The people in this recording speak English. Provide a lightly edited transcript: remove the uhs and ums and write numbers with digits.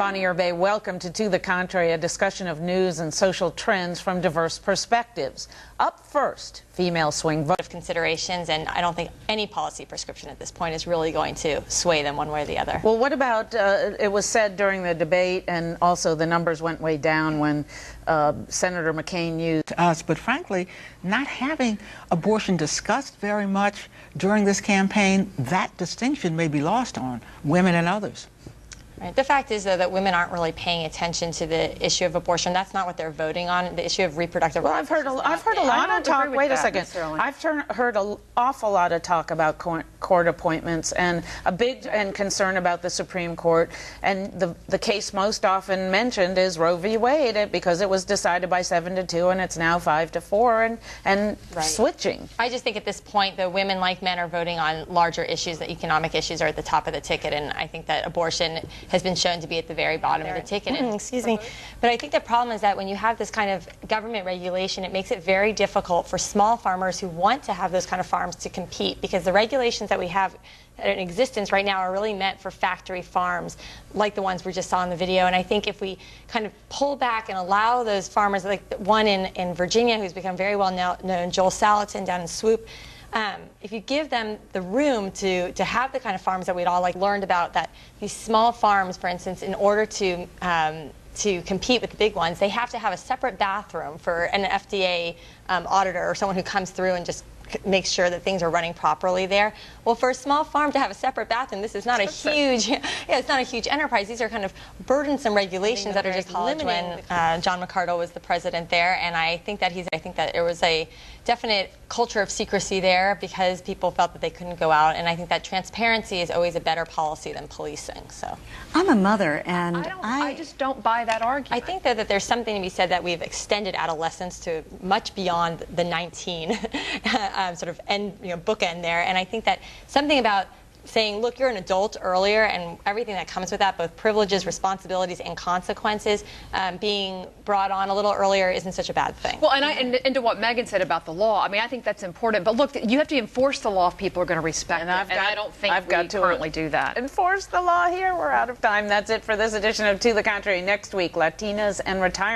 Bonnie Erbe. Welcome to the Contrary, a discussion of news and social trends from diverse perspectives. Up first, female swing vote. Considerations, and I don't think any policy prescription at this point is really going to sway them one way or the other. Well, what about, it was said during the debate, and also the numbers went way down when Senator McCain used us, but frankly, not having abortion discussed very much during this campaign, that distinction may be lost on women and others. Right. The fact is, though, that women aren't really paying attention to the issue of abortion. That's not what they're voting on. The issue of reproductive rights. Well, I've heard a lot of talk. Wait a second. I've heard an awful lot of talk about court appointments and a big concern about the Supreme Court. And the case most often mentioned is Roe v. Wade, because it was decided by 7-2 and it's now 5-4 and right. Switching. I just think at this point, the women, like men, are voting on larger issues. The economic issues are at the top of the ticket, and I think that abortion has been shown to be at the very bottom of the ticket. Excuse me. But I think the problem is that when you have this kind of government regulation, it makes it very difficult for small farmers who want to have those kind of farms to compete, because the regulations that we have in existence right now are really meant for factory farms like the ones we just saw in the video. And I think if we kind of pull back and allow those farmers, like the one in Virginia who's become very well known, Joel Salatin down in Swoop, if you give them the room to have the kind of farms that we'd all learned about, that these small farms, for instance, in order to compete with the big ones, they have to have a separate bathroom for an FDA auditor or someone who comes through and just makes sure that things are running properly there. Well, for a small farm to have a separate bathroom, this is not a huge, it's not a huge enterprise. These are kind of burdensome regulations that are just limiting. When John McArdle was the president there, and I think that there was a definite culture of secrecy there because people felt that they couldn't go out, and I think that transparency is always a better policy than policing. So I'm a mother, and I just don't buy that argument. I think that there's something to be said that we've extended adolescence to much beyond the 19 sort of bookend there, and I think that something about saying, look, you're an adult earlier, and everything that comes with that, both privileges, responsibilities, and consequences, being brought on a little earlier isn't such a bad thing. Well, and to what Megan said about the law, I mean, I think that's important. But look, you have to enforce the law if people are going to respect it, and I don't think we currently do that. Enforce the law here. We're out of time. That's it for this edition of To the Contrary. Next week, Latinas and retirement.